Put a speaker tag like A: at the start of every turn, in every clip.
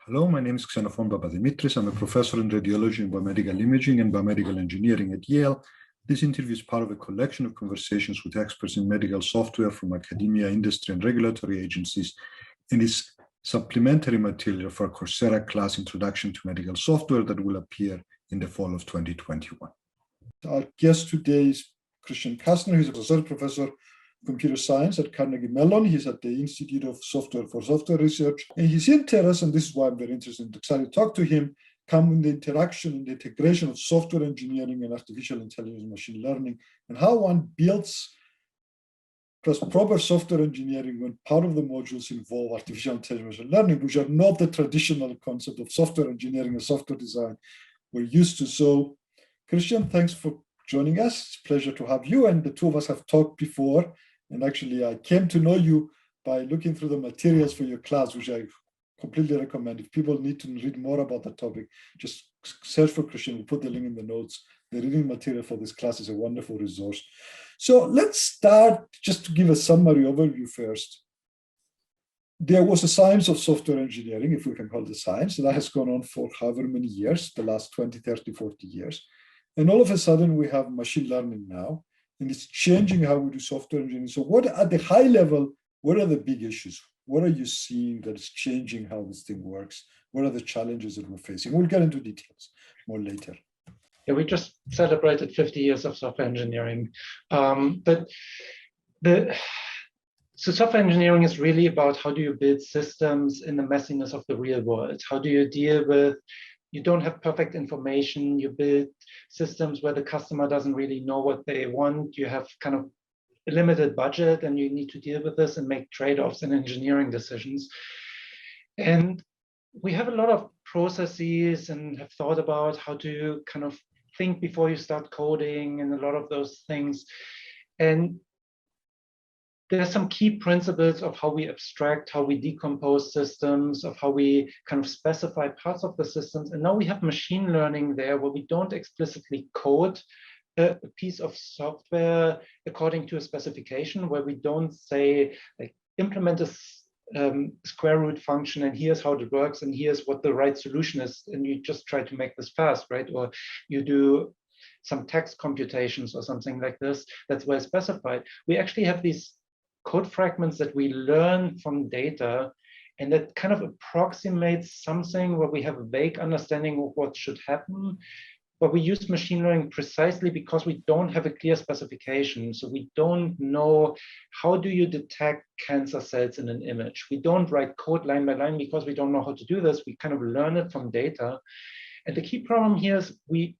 A: Hello, my name is Xenophon I'm a professor in radiology and biomedical imaging and biomedical engineering at Yale. This interview is part of a collection of conversations with experts in medical software from academia, industry, and regulatory agencies, and is supplementary material for a Coursera class Introduction to Medical Software that will appear in the fall of 2021. Our guest today is Christian Kästner. He's a associate professor of computer science at Carnegie Mellon. He's at the Institute of Software for Software Research. And his interest, and this is why I'm very interested and excited to talk to him, come in the interaction and the integration of software engineering and artificial intelligence and machine learning, and how one builds proper software engineering when part of the modules involve artificial intelligence and machine learning, which are not the traditional concept of software engineering and software design we're used to. So, Christian, thanks for joining us. It's a pleasure to have you. And the two of us have talked before. And actually, I came to know you by looking through the materials for your class, which I completely recommend. If people need to read more about the topic, just search for Christian. We'll put the link in the notes. The reading material for this class is a wonderful resource. So let's start just to give a summary overview first. There was a science of software engineering, if we can call it a science, that has gone on for however many years, the last 20, 30, 40 years. And all of a sudden, we have machine learning now, and it's changing how we do software engineering. So what, at the high level, what are the big issues? What are you seeing that is changing how this thing works? What are the challenges that we're facing? We'll get into details more later.
B: Yeah, we just celebrated 50 years of software engineering. So software engineering is really about how do you build systems in the messiness of the real world? How do you deal with, you don't have perfect information, you build systems where the customer doesn't really know what they want, you have kind of a limited budget and you need to deal with this and make trade-offs and engineering decisions. And we have a lot of processes and have thought about how to kind of think before you start coding and a lot of those things. And there are some key principles of how we abstract, how we decompose systems, of how we kind of specify parts of the systems. And now we have machine learning there where we don't explicitly code a piece of software according to a specification, where we don't say, like, implement a square root function and here's how it works and here's what the right solution is. And you just try to make this fast, right? Or you do some text computations or something like this that's well specified. We actually have these code fragments that we learn from data, and that kind of approximates something where we have a vague understanding of what should happen, but we use machine learning precisely because we don't have a clear specification. So we don't know, how do you detect cancer cells in an image? We don't write code line by line because we don't know how to do this. We kind of learn it from data. And the key problem here is we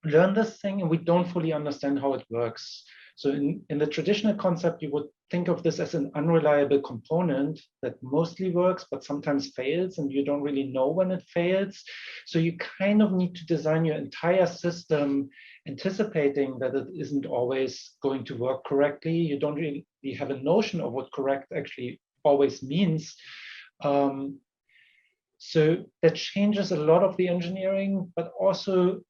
B: learn this thing and we don't fully understand how it works. So in the traditional concept, you would think of this as an unreliable component that mostly works, but sometimes fails, and you don't really know when it fails. So you kind of need to design your entire system anticipating that it isn't always going to work correctly. You don't really have a notion of what correct actually always means. So that changes a lot of the engineering, but also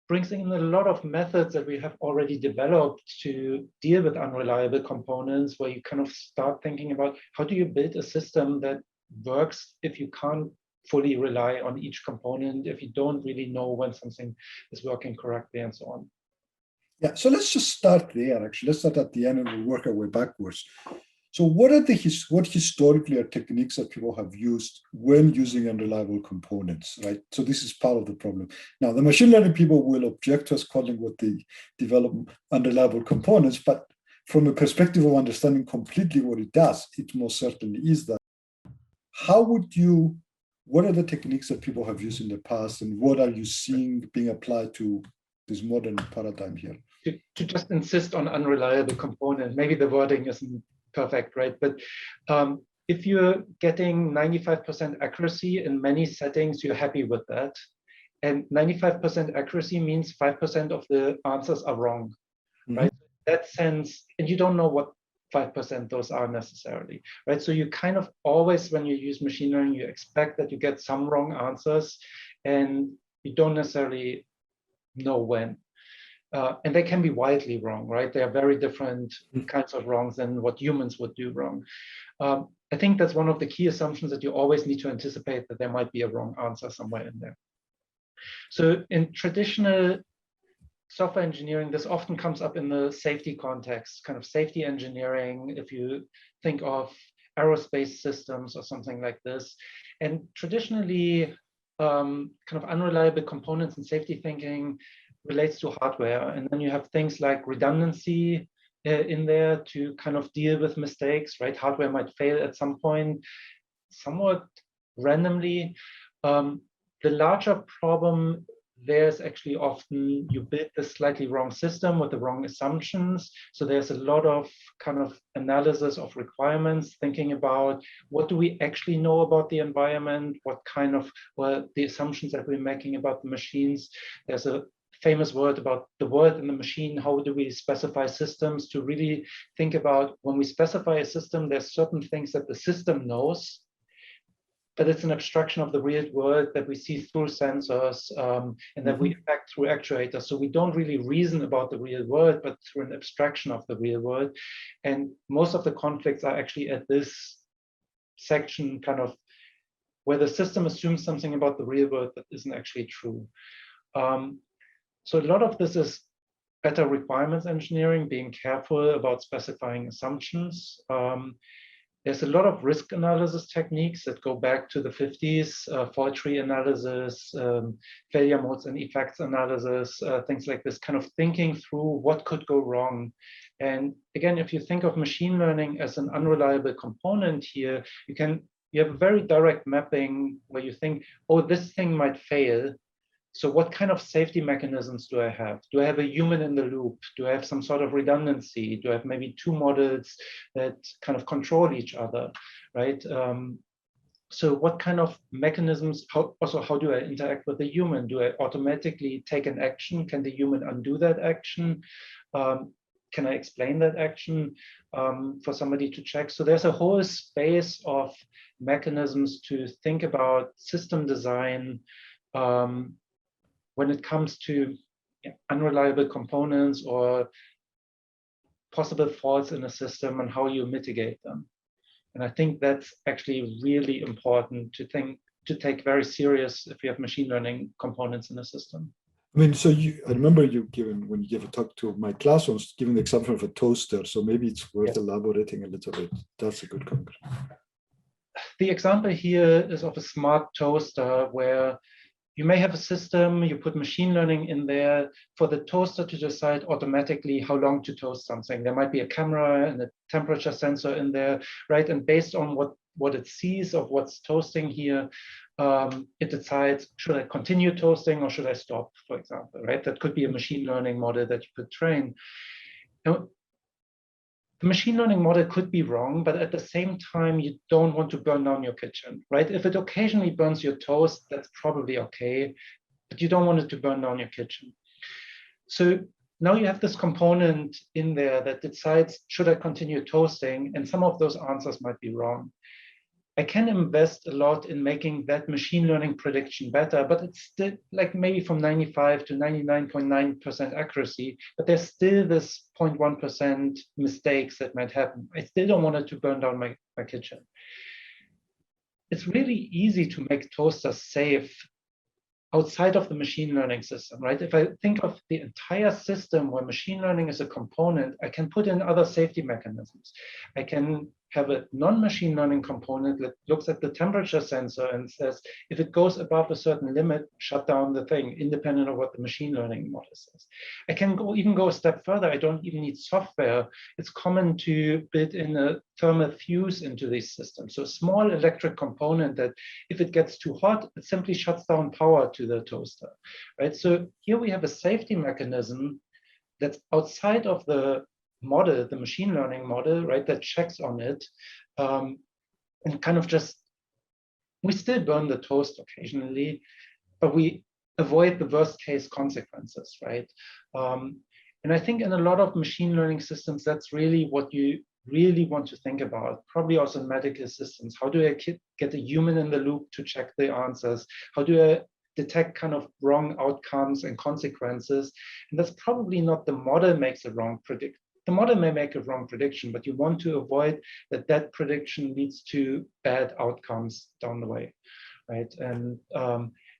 B: brings in a lot of methods that we have already developed to deal with unreliable components, where you kind of start thinking about how do you build a system that works if you can't fully rely on each component, if you don't really know when something is working correctly and so on.
A: Yeah, so let's just start there, actually. Let's start at the end and we'll work our way backwards. So what historically are techniques that people have used when using unreliable components, right? So this is part of the problem. Now, the machine learning people will object to us calling what they develop unreliable components, but from a perspective of understanding completely what it does, it most certainly is that. What are the techniques that people have used in the past, and what are you seeing being applied to this modern paradigm here?
B: To just insist on unreliable component, maybe the wording isn't perfect, right? But if you're getting 95% accuracy in many settings, you're happy with that. And 95% accuracy means 5% of the answers are wrong, right? In that sense, and you don't know what 5% those are necessarily, right? So you kind of always, when you use machine learning, you expect that you get some wrong answers, and you don't necessarily know when. And they can be wildly wrong, right? They are very different kinds of wrongs than what humans would do wrong. I think that's one of the key assumptions, that you always need to anticipate that there might be a wrong answer somewhere in there. So in traditional software engineering, this often comes up in the safety context, kind of safety engineering, if you think of aerospace systems or something like this. And traditionally, kind of unreliable components in safety thinking relates to hardware. And then you have things like redundancy in there to kind of deal with mistakes, right? Hardware might fail at some point, somewhat randomly. The larger problem there's actually often you build the slightly wrong system with the wrong assumptions. So there's a lot of kind of analysis of requirements, thinking about what do we actually know about the environment, what kind of, well, the assumptions that we're making about the machines. There's a famous word about the word in the machine. How do we specify systems? To really think about when we specify a system, there's certain things that the system knows, but it's an abstraction of the real world that we see through sensors and that we affect through actuators. So we don't really reason about the real world, but through an abstraction of the real world. And most of the conflicts are actually at this section, kind of where the system assumes something about the real world that isn't actually true. So a lot of this is better requirements engineering, being careful about specifying assumptions. There's a lot of risk analysis techniques that go back to the 50s, fault tree analysis, failure modes and effects analysis, things like this, kind of thinking through what could go wrong. And again, if you think of machine learning as an unreliable component here, you have a very direct mapping where you think, oh, this thing might fail. So what kind of safety mechanisms do I have? Do I have a human in the loop? Do I have some sort of redundancy? Do I have maybe two models that kind of control each other, right? So what kind of mechanisms, how do I interact with the human? Do I automatically take an action? Can the human undo that action? Can I explain that action for somebody to check? So there's a whole space of mechanisms to think about system design, when it comes to unreliable components or possible faults in a system and how you mitigate them. And I think that's actually really important to take very serious if you have machine learning components in a system.
A: I mean, so I remember when you gave a talk to my class once, giving the example of a toaster. So maybe it's worth elaborating a little bit. That's a good comment.
B: The example here is of a smart toaster where you may have a system, you put machine learning in there for the toaster to decide automatically how long to toast something. There might be a camera and a temperature sensor in there, right? And based on what it sees of what's toasting here, it decides, should I continue toasting or should I stop, for example, right? That could be a machine learning model that you could train. Now, the machine learning model could be wrong, but at the same time, you don't want to burn down your kitchen, right? If it occasionally burns your toast, that's probably okay, but you don't want it to burn down your kitchen. So now you have this component in there that decides, should I continue toasting? And some of those answers might be wrong. I can invest a lot in making that machine learning prediction better, but it's still like maybe from 95 to 99.9% accuracy, but there's still this 0.1% mistakes that might happen. I still don't want it to burn down my kitchen. It's really easy to make toasters safe outside of the machine learning system, right? If I think of the entire system where machine learning is a component, I can put in other safety mechanisms. I can have a non-machine learning component that looks at the temperature sensor and says, if it goes above a certain limit, shut down the thing, independent of what the machine learning model says. I can even go a step further. I don't even need software. It's common to build in a thermal fuse into these systems. So a small electric component that if it gets too hot, it simply shuts down power to the toaster, right? So here we have a safety mechanism that's outside of the model, the machine learning model, right, that checks on it, and kind of just, we still burn the toast occasionally, but we avoid the worst case consequences, right? And I think in a lot of machine learning systems, that's really what you really want to think about, probably also in medical systems. How do I get a human in the loop to check the answers? How do I detect kind of wrong outcomes and consequences? And that's probably not the model makes a wrong the model may make a wrong prediction, but you want to avoid that that prediction leads to bad outcomes down the way, right? And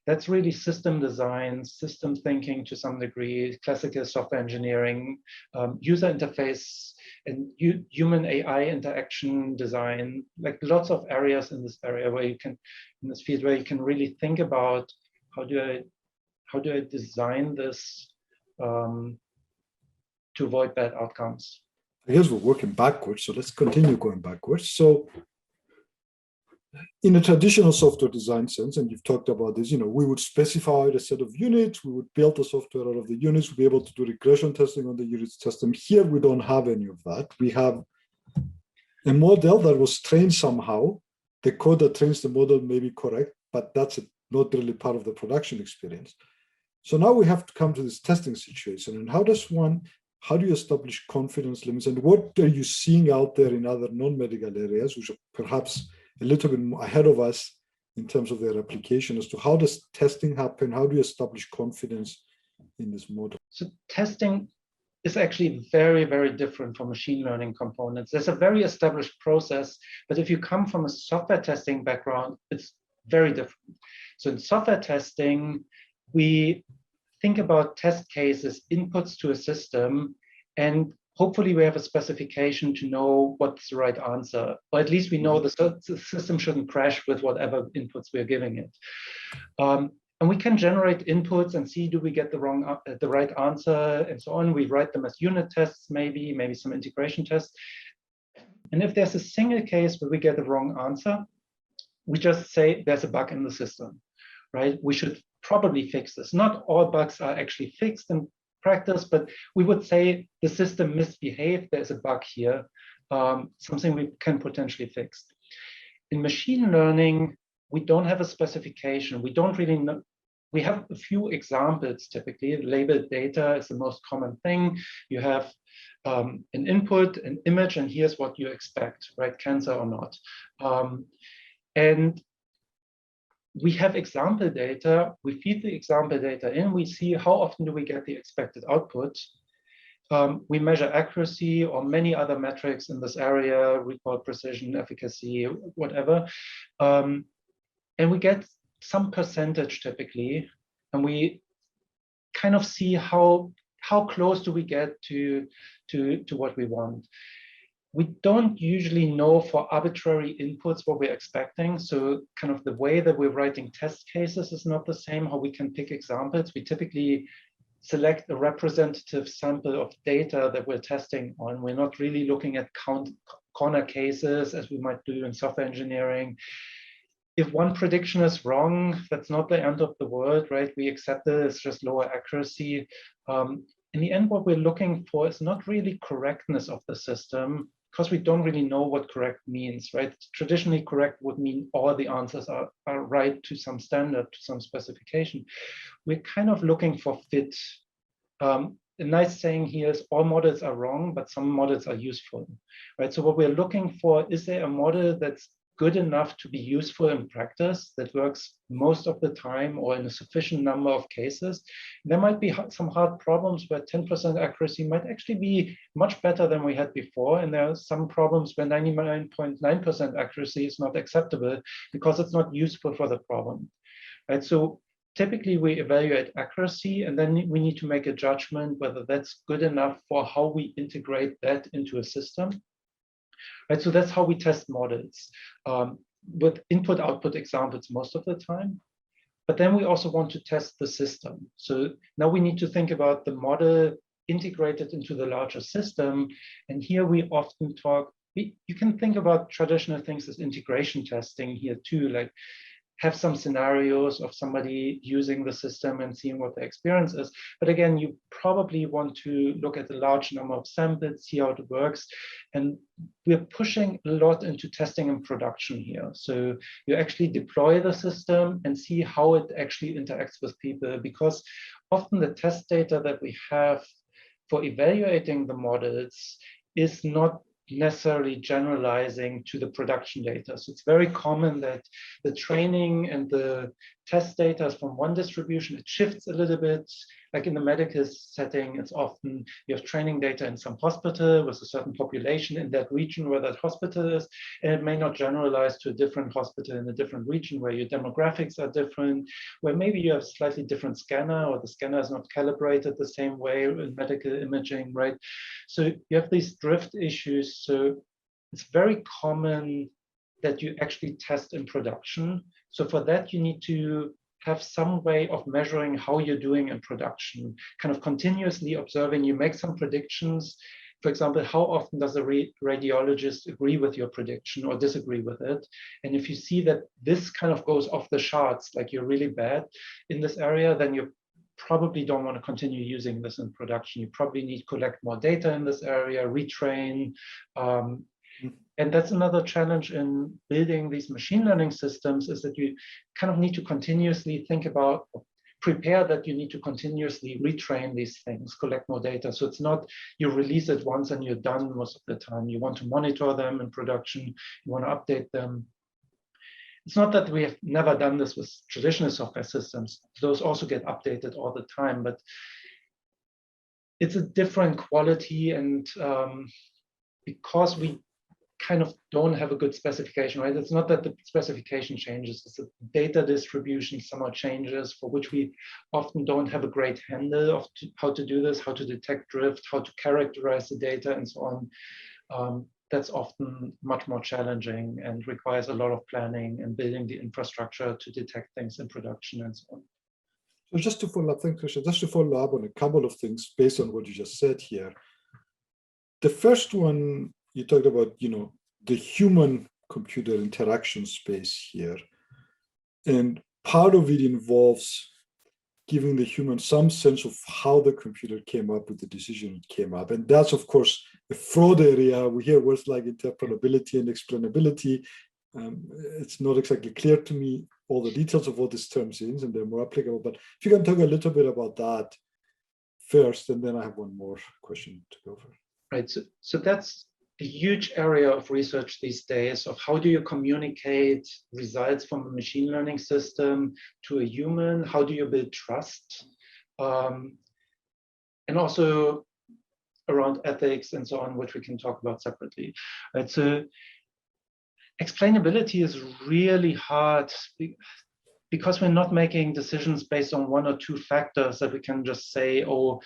B: that's really system design, system thinking to some degree, classical software engineering, user interface, and human AI interaction design, like lots of areas in this area where you can, in this field, where you can really think about how do I design this to avoid bad outcomes.
C: I guess we're working backwards, so let's continue going backwards. So in a traditional software design sense, and you've talked about this, we would specify a set of units, we would build the software out of the units, we'd be able to do regression testing on the units system. Here, we don't have any of that. We have a model that was trained somehow. The code that trains the model may be correct, but that's not really part of the production experience. So now we have to come to this testing situation. And how do you establish confidence limits? And what are you seeing out there in other non-medical areas, which are perhaps a little bit more ahead of us in terms of their application, as to how does testing happen? How do you establish confidence in this model?
B: So testing is actually very, very different from machine learning components. There's a very established process, but if you come from a software testing background, it's very different. So in software testing, we think about test cases, inputs to a system, and hopefully we have a specification to know what's the right answer, or at least we know the system shouldn't crash with whatever inputs we're giving it. And we can generate inputs and see, do we get the right answer, and so on. We write them as unit tests, maybe some integration tests. And if there's a single case where we get the wrong answer, we just say there's a bug in the system, right? We should probably fix this. Not all bugs are actually fixed in practice, but we would say the system misbehaved, there's a bug here, something we can potentially fix. In machine learning, we don't have a specification. We don't really know. We have a few examples typically. Labeled data is the most common thing. You have an input, an image, and here's what you expect, right? Cancer or not. And we have example data, we feed the example data in, we see how often do we get the expected output. We measure accuracy or many other metrics in this area, recall precision, efficacy, whatever. And we get some percentage typically, and we kind of see how close do we get to what we want. We don't usually know for arbitrary inputs what we're expecting. So kind of the way that we're writing test cases is not the same, how we can pick examples. We typically select a representative sample of data that we're testing on. We're not really looking at corner cases as we might do in software engineering. If one prediction is wrong, that's not the end of the world, right? We accept it, it's just lower accuracy. In the end, what we're looking for is not really correctness of the system, because we don't really know what correct means, right? Traditionally, correct would mean all the answers are right to some standard, to some specification. We're kind of looking for fit. A nice saying here is all models are wrong, but some models are useful, right? So what we're looking for, is there a model that's good enough to be useful in practice, that works most of the time or in a sufficient number of cases? There might be some hard problems where 10% accuracy might actually be much better than we had before. And there are some problems where 99.9% accuracy is not acceptable because it's not useful for the problem, right? So typically we evaluate accuracy, and then we need to make a judgment whether that's good enough for how we integrate that into a system. Right, so that's how we test models, with input-output examples most of the time. But then we also want to test the system. So now we need to think about the model integrated into the larger system. And here we often talk, you can think about traditional things as integration testing here too, like have some scenarios of somebody using the system and seeing what the experience is. But again, you probably want to look at a large number of samples, see how it works. And we're pushing a lot into testing in production here. So you actually deploy the system and see how it actually interacts with people, because often the test data that we have for evaluating the models is not necessarily generalizing to the production data. So it's very common that the training and the test data is from one distribution, it shifts a little bit. Like in the medical setting, it's often you have training data in some hospital with a certain population in that region where that hospital is, and it may not generalize to a different hospital in a different region where your demographics are different, where maybe you have slightly different scanner or the scanner is not calibrated the same way in medical imaging, right? So you have these drift issues. So it's very common that you actually test in production. So for that, you need to have some way of measuring how you're doing in production, kind of continuously observing. You make some predictions. For example, how often does a radiologist agree with your prediction or disagree with it? And if you see that this kind of goes off the charts, like you're really bad in this area, then you probably don't want to continue using this in production. You probably need to collect more data in this area, retrain. And that's another challenge in building these machine learning systems, is that you kind of need to continuously think about, prepare that you need to continuously retrain these things, collect more data. So it's not you release it once and you're done most of the time. You want to monitor them in production, you want to update them. It's not that we have never done this with traditional software systems. Those also get updated all the time, but it's a different quality. And because we kind of don't have a good specification, right? It's not that the specification changes, it's the data distribution somehow changes, for which we often don't have a great handle of how to do this, how to detect drift, how to characterize the data, and so on. That's often much more challenging and requires a lot of planning and building the infrastructure to detect things in production and so on.
C: So just to follow up, thanks, Christian, just to follow up on a couple of things based on what you just said here. The first one, you talked about, the human-computer interaction space here. And part of it involves giving the human some sense of how the computer came up with the decision it came up. And that's, of course, a fraud area. We hear words like interpretability and explainability. It's not exactly clear to me all the details of what these terms is, and they're more applicable. But if you can talk a little bit about that first, and then I have one more question to go for.
B: Right, so that's a huge area of research these days, of how do you communicate results from a machine learning system to a human? How do you build trust? And also around ethics and so on, which we can talk about separately. Right, so explainability is really hard because we're not making decisions based on one or two factors that we can just say, oh,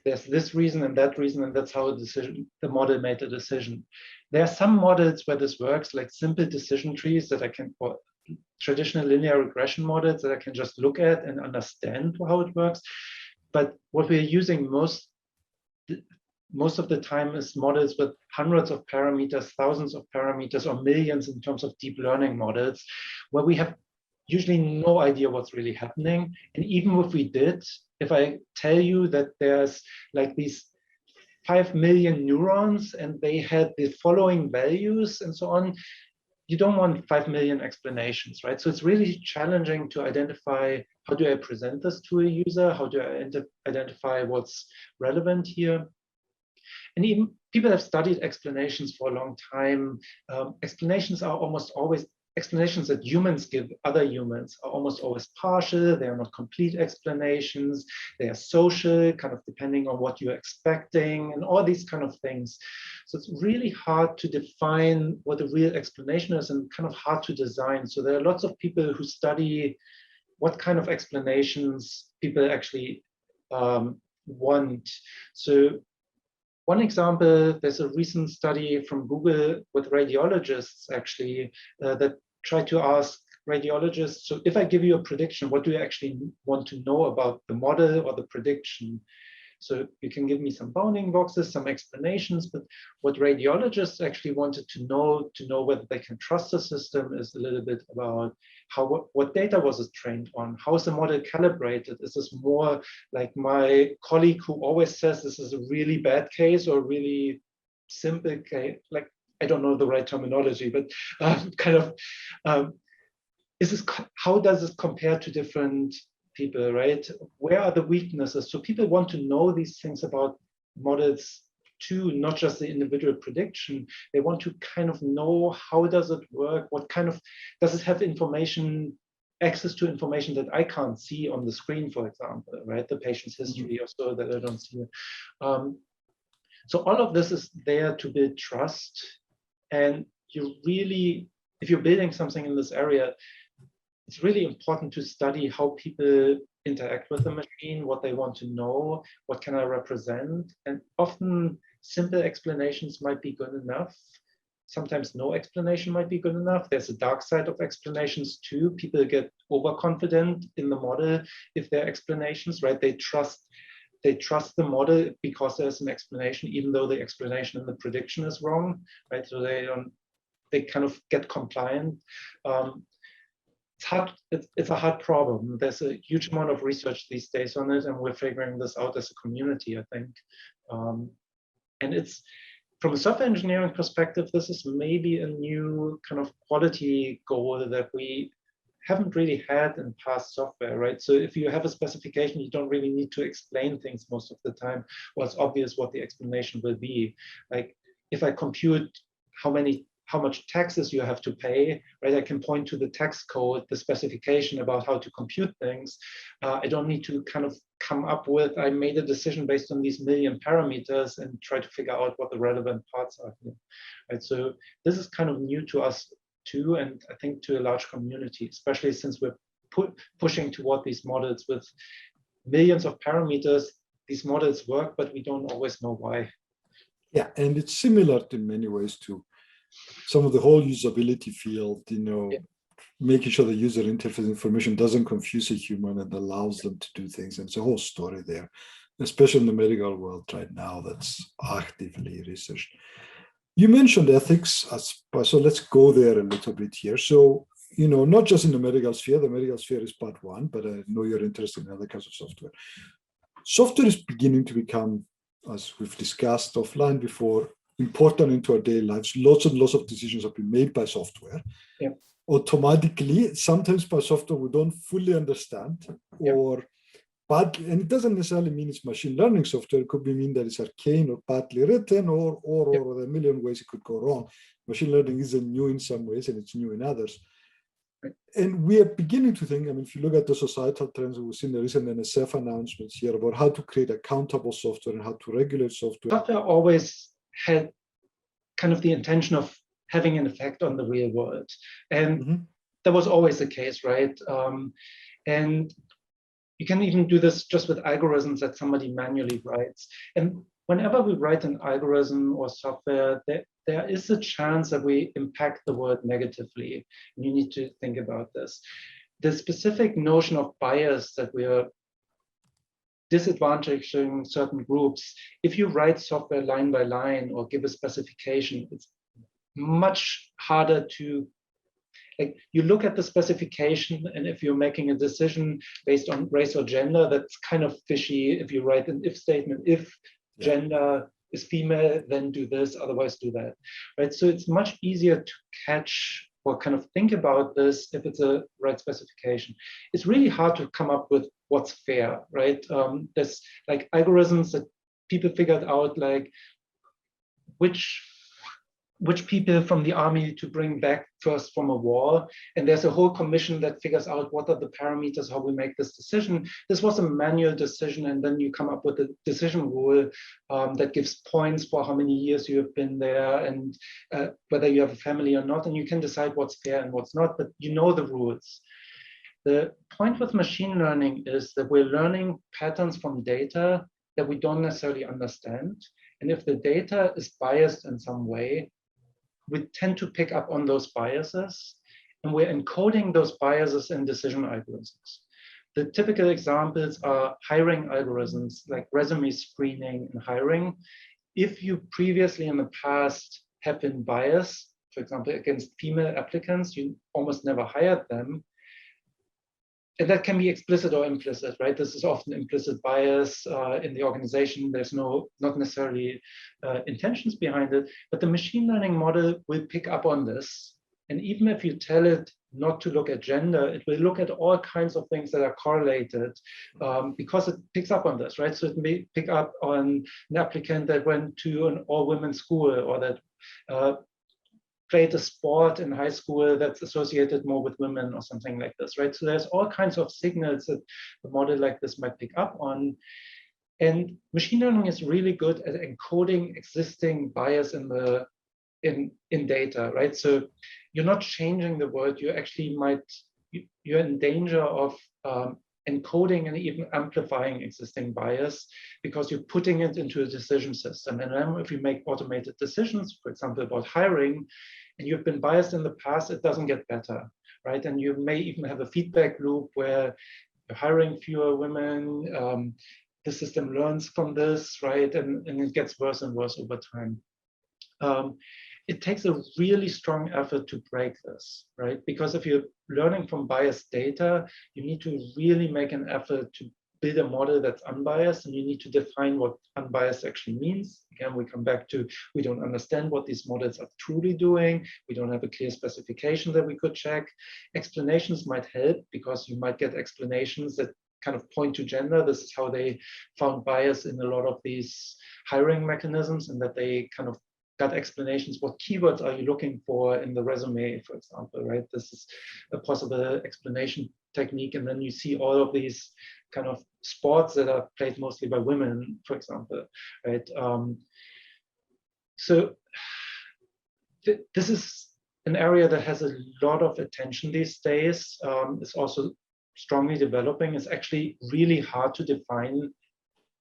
B: there's this reason, and that's how the model made the decision. There are some models where this works, like simple decision trees that I can, or traditional linear regression models that I can just look at and understand how it works. But what we're using most of the time is models with hundreds of parameters, thousands of parameters, or millions in terms of deep learning models, where we have usually no idea what's really happening. And even if we did, if I tell you that there's like these 5 million neurons and they had the following values and so on, you don't want 5 million explanations, right? So it's really challenging to identify, how do I present this to a user? How do I identify what's relevant here? And even people have studied explanations for a long time. Explanations that humans give other humans are almost always partial. They are not complete explanations. They are social, kind of depending on what you're expecting, and all these kind of things. So it's really hard to define what the real explanation is, and kind of hard to design. So there are lots of people who study what kind of explanations people actually want. So one example, there's a recent study from Google with radiologists actually that tried to ask radiologists, so if I give you a prediction, what do you actually want to know about the model or the prediction? So you can give me some bounding boxes, some explanations, but what radiologists actually wanted to know whether they can trust the system is a little bit about what data was it trained on? How is the model calibrated? Is this more like my colleague who always says this is a really bad case or really simple case? Like, I don't know the right terminology, but how does this compare to different people, right? Where are the weaknesses? So people want to know these things about models too, not just the individual prediction. They want to kind of know, how does it work? What kind of, does it have information access to information that I can't see on the screen, for example, right? The patient's history or so that I don't see. So all of this is there to build trust. And you really, if you're building something in this area, it's really important to study how people interact with the machine, what they want to know, what can I represent. And often simple explanations might be good enough. Sometimes no explanation might be good enough. There's a dark side of explanations too. People get overconfident in the model if there are explanations, right? They trust the model because there's an explanation, even though the explanation and the prediction is wrong, right? So they kind of get compliant. It's a hard problem. There's a huge amount of research these days on it, and we're figuring this out as a community, I think. And it's, from a software engineering perspective, this is maybe a new kind of quality goal that we haven't really had in past software, right? So if you have a specification, you don't really need to explain things most of the time. Well, it's obvious what the explanation will be. Like if I compute how much taxes you have to pay, right? I can point to the tax code, the specification about how to compute things. I don't need to kind of come up with, I made a decision based on these million parameters and try to figure out what the relevant parts are here, right? So this is kind of new to us too, and I think to a large community, especially since we're pushing toward these models with millions of parameters. These models work, but we don't always know why.
C: Yeah, and it's similar in many ways to some of the whole usability field, making sure the user interface information doesn't confuse a human and allows them to do things. And it's a whole story there, especially in the medical world right now that's actively researched. You mentioned ethics, so let's go there a little bit here. So, not just in the medical sphere is part one, but I know you're interested in other kinds of software. Software is beginning to become, as we've discussed offline before, important into our daily lives. Lots and lots of decisions have been made by software.
B: Yeah.
C: Automatically, sometimes by software we don't fully understand, or badly, and it doesn't necessarily mean it's machine learning software. It could mean that it's arcane or badly written, or there are a million ways it could go wrong. Machine learning isn't new in some ways, and it's new in others. Right. And we are beginning to think, if you look at the societal trends, we've seen the recent NSF announcements here about how to create accountable software and how to regulate software. Software
B: always had kind of the intention of having an effect on the real world. And that was always the case, right? And you can even do this just with algorithms that somebody manually writes. And whenever we write an algorithm or software, there is a chance that we impact the world negatively. And you need to think about this. The specific notion of bias that we are disadvantaging certain groups, if you write software line by line or give a specification, it's much harder to, like, you look at the specification, and if you're making a decision based on race or gender, that's kind of fishy. If you write an if statement, if gender is female, then do this, otherwise do that, right? So it's much easier to catch or kind of think about this if it's a right specification. It's really hard to come up with what's fair, right? There's like algorithms that people figured out, like which people from the army to bring back first from a war. And there's a whole commission that figures out what are the parameters, how we make this decision. This was a manual decision, and then you come up with a decision rule that gives points for how many years you have been there and whether you have a family or not, and you can decide what's fair and what's not, but you know the rules. The point with machine learning is that we're learning patterns from data that we don't necessarily understand. And if the data is biased in some way, we tend to pick up on those biases, and we're encoding those biases in decision algorithms. The typical examples are hiring algorithms, like resume screening and hiring. If you previously in the past have been biased, for example, against female applicants, you almost never hired them. And that can be explicit or implicit, right? This is often implicit bias in the organization. There's not necessarily intentions behind it, but the machine learning model will pick up on this. And even if you tell it not to look at gender, it will look at all kinds of things that are correlated because it picks up on this, right? So it may pick up on an applicant that went to an all-women school, or that played a sport in high school that's associated more with women or something like this, right? So there's all kinds of signals that a model like this might pick up on. And machine learning is really good at encoding existing bias in data, right? So you're not changing the world, you actually you're in danger of encoding and even amplifying existing bias because you're putting it into a decision system. And then if you make automated decisions, for example, about hiring, and you've been biased in the past, it doesn't get better, right? And you may even have a feedback loop where you're hiring fewer women, the system learns from this, right? And it gets worse and worse over time. It takes a really strong effort to break this, right? Because if you're learning from biased data, you need to really make an effort to build a model that's unbiased, and you need to define what unbiased actually means. Again, we come back to, we don't understand what these models are truly doing. We don't have a clear specification that we could check. Explanations might help because you might get explanations that kind of point to gender. This is how they found bias in a lot of these hiring mechanisms, and that they kind of got explanations. What keywords are you looking for in the resume, for example, right? This is a possible explanation technique. And then you see all of these kind of sports that are played mostly by women, for example, right? So this is an area that has a lot of attention these days. It's also strongly developing. It's actually really hard to define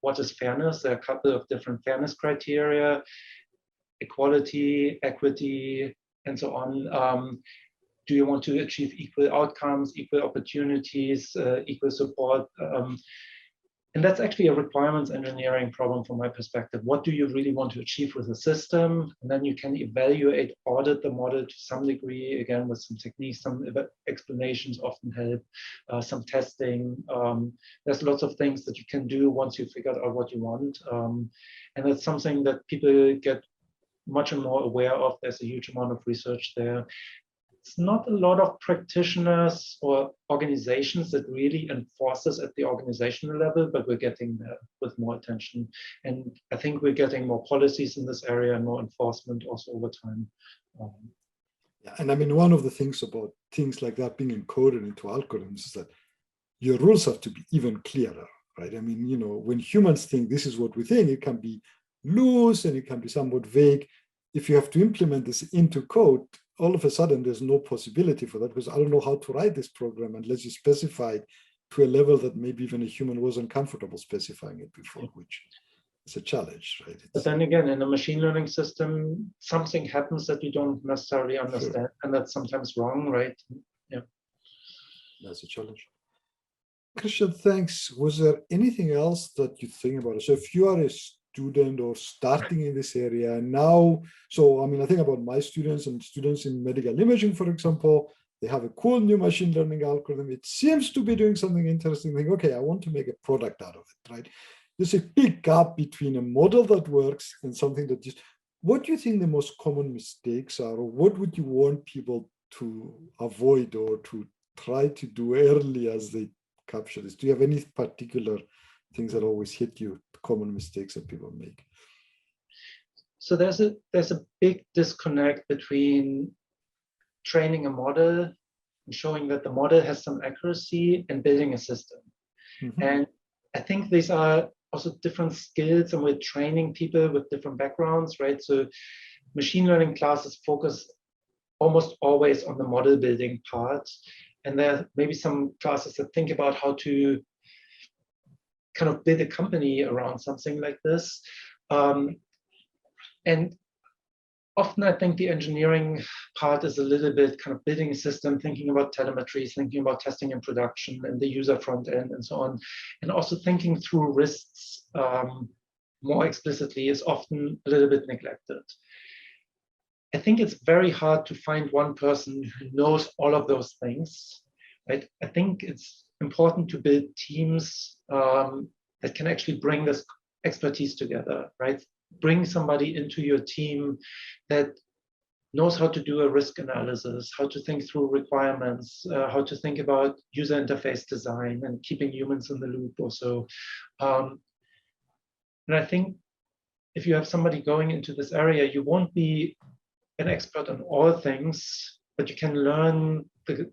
B: what is fairness. There are a couple of different fairness criteria: equality, equity, and so on. Do you want to achieve equal outcomes, equal opportunities, equal support? And that's actually a requirements engineering problem from my perspective. What do you really want to achieve with the system? And then you can evaluate, audit the model to some degree, again, with some techniques, some explanations often help, some testing. There's lots of things that you can do once you figured out what you want. And that's something that people get much more aware of. There's a huge amount of research there. It's not a lot of practitioners or organizations that really enforce this at the organizational level, but we're getting there with more attention. And I think we're getting more policies in this area and more enforcement also over time.
C: Yeah, and I mean, one of the things about things like that being encoded into algorithms is that your rules have to be even clearer, right? I mean, you know, when humans think this is what we think, it can be loose and it can be somewhat vague. If you have to implement this into code, all of a sudden there's no possibility for that, because I don't know how to write this program unless you specify it to a level that maybe even a human wasn't comfortable specifying it before, which is a challenge, right?
B: But then again, in a machine learning system, something happens that you don't necessarily understand, sure. And that's sometimes wrong, right? Yeah.
C: That's a challenge. Christian, thanks. Was there anything else that you think about it? So if you are a student or starting in this area now, so I mean, I think about my students and students in medical imaging, for example, they have a cool new machine learning algorithm. It seems to be doing something interesting. Think, okay, I want to make a product out of it, right? There's a big gap between a model that works and something that just, what do you think the most common mistakes are, or what would you want people to avoid or to try to do early as they capture this? Do you have any particular things that always hit you, common mistakes that people make?
B: So there's a big disconnect between training a model and showing that the model has some accuracy and building a system. Mm-hmm. And I think these are also different skills, and we're training people with different backgrounds, right? So machine learning classes focus almost always on the model building part. And there may be some classes that think about how to kind of build a company around something like this. And often I think the engineering part is a little bit kind of building a system, thinking about telemetry, thinking about testing in production and the user front end and so on. And also thinking through risks more explicitly is often a little bit neglected. I think it's very hard to find one person who knows all of those things, right? I think it's important to build teams that can actually bring this expertise together, right? Bring somebody into your team that knows how to do a risk analysis, how to think through requirements, how to think about user interface design and keeping humans in the loop also. And I think if you have somebody going into this area, you won't be an expert on all things, but you can learn the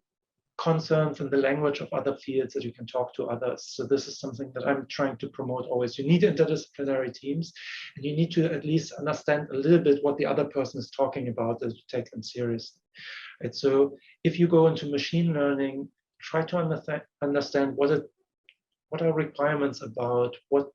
B: concerns and the language of other fields, that you can talk to others. So this is something that I'm trying to promote always. You need interdisciplinary teams, and you need to at least understand a little bit what the other person is talking about, as you take them seriously. Right? So if you go into machine learning, try to understand what are requirements about, what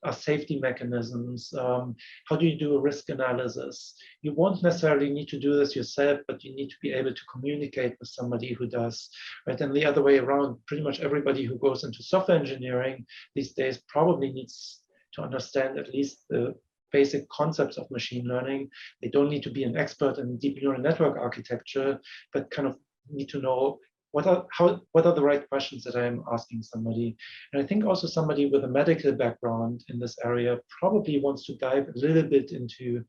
B: are safety mechanisms, how do you do a risk analysis. You won't necessarily need to do this yourself, but you need to be able to communicate with somebody who does, right? And the other way around, pretty much everybody who goes into software engineering these days probably needs to understand at least the basic concepts of machine learning. They don't need to be an expert in deep neural network architecture, but kind of need to know what are the right questions that I'm asking somebody. And I think also somebody with a medical background in this area probably wants to dive a little bit into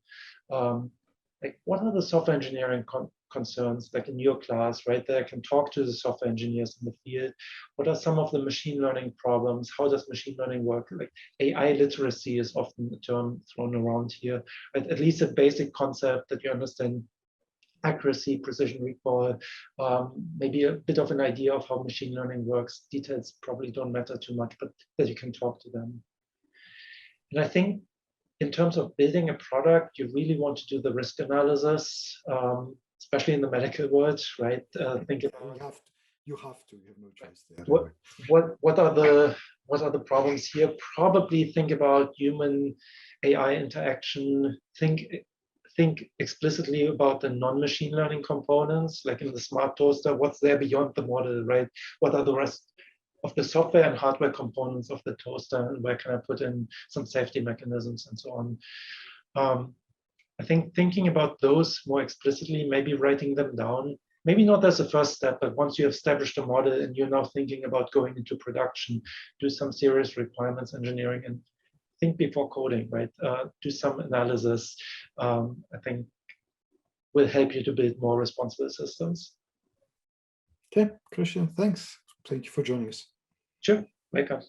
B: like, what are the software engineering concerns, like in your class, right? That I can talk to the software engineers in the field. What are some of the machine learning problems? How does machine learning work? Like AI literacy is often a term thrown around here, right? At least a basic concept that you understand accuracy, precision recall, maybe a bit of an idea of how machine learning works. Details probably don't matter too much, but that you can talk to them. And I think in terms of building a product, you really want to do the risk analysis, especially in the medical world, right? Think about
C: you have no choice there.
B: What are the problems here? Probably think about human AI interaction. Think explicitly about the non-machine learning components, like in the smart toaster, what's there beyond the model, right? What are the rest of the software and hardware components of the toaster, and where can I put in some safety mechanisms and so on? I think thinking about those more explicitly, maybe writing them down, maybe not as a first step, but once you have established a model and you're now thinking about going into production, do some serious requirements engineering and think before coding, right? Do some analysis. I think will help you to build more responsible systems.
C: Okay, Christian, thanks. Thank you for joining us.
B: Sure, welcome.